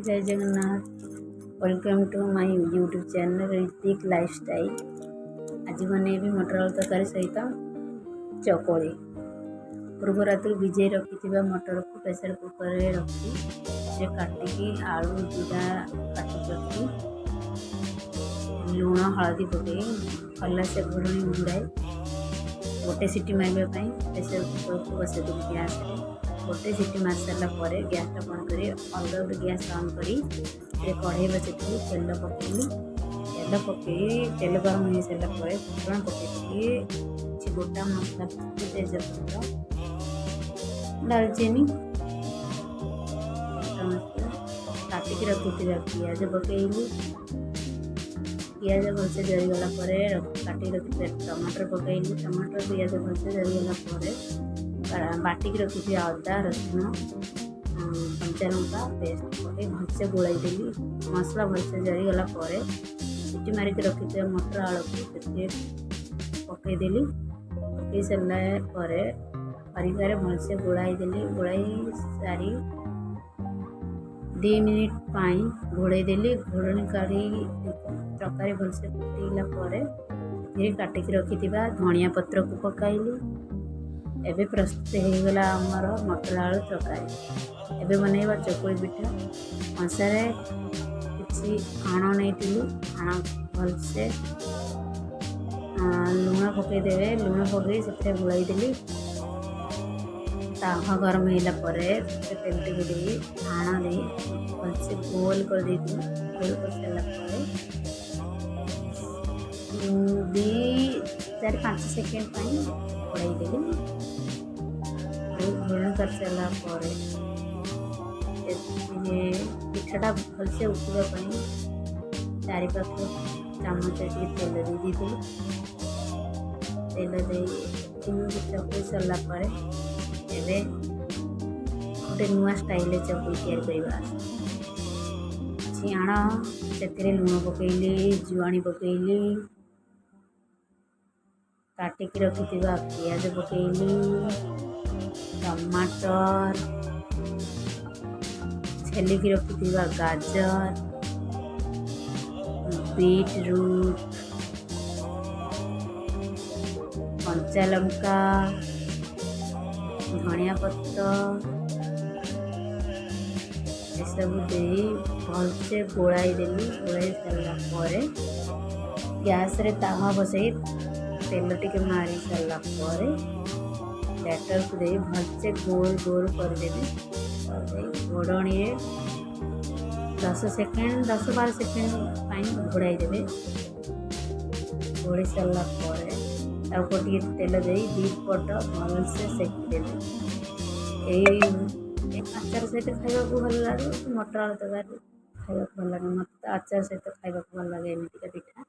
जय Jagannath. Welcome to my YouTube channel Ritik lifestyle. आज बनेबी मटर आलू तरकारी सहित चकोड़ी। पूर्व रात भिजे रखि मटर को प्रेसर कुकर में रखी काटिकी आलू दुटा काटिक रखी लुण हलदी पकई भल से घोड़णी घुड़ाए गोटे सीटी मारे प्रेसर कुकर को बसई देवी गैस गोटे सीटी मार सारापर गैस बंद कर अलग गोटे गैस ऑन कर कढ़ई बसई तेल पकईली तेल गरम हो सारापर फुटण पकई किसी गोटा मसला तेजपत्र दालचीनी काटिक रखी पियाज पकईली पियाज भलसे जरीगला काटिक रखी टमाटर पकईली टमाटर पियाज भलसे जरीगला बाटिक रखी अदा रसुण कंचा लंका पेस्ट पकई भलसे गोलाई देली मसला भलसे जरीगला सीटी मारिक रखी मटर आलू को पकईदेली पकई सारापर परिवार भलसे गोलाई देली गोलाई सारी 2 मिनिट घोड़े देली घोड़णी काढ़ी तरकारी भलसे फुटला काटिक रखी धनिया पत्र को पकाइली एबे प्रस्तुत हो गला आमर मटर आलू तरकारी। एबे बनैबा चकुली पिठा कंसारे किसी आण नहीं आण भलसे लुण पकईदे लुण पकई से गोलाई देली तावा गरम होगापर तेल टिके दे आण दे भलसे गोल कर गोल कर सारापर 2-4-5 सेकेंड घोड़ाई देली घोड़ण कर सारापर पिठाटा भलसे उठवाई चारिपाख चामच तेल दे तेल दे चकुई सारापर एबे गोटे नुआ स्टाइल चकुई तैयार करवा आण से लुण पकईली जुआणी पकईली काटिक रखि पियाज पकईली टमाटर छेलिक रखि गाजर बीटरूट कंचा लंका धनिया पत्र सब दे भलसे गोलाई देली गोलाई सारापर गैस रे तावा बसई तेल टिके मारी सारापर बैटर को दे भलसे गोल गोल करदेवी घोड़णी 10-12 सेकेंड घोड़ाई देवे घोड़ी सारापर तेल दे दी पट भलसे सेकिदेवे आचार सहित खाइबा भल लगे मटर आलू तरकारी खाइबा भल लगे मत आचार सहित खाइबा भल लगे एमती पिठा।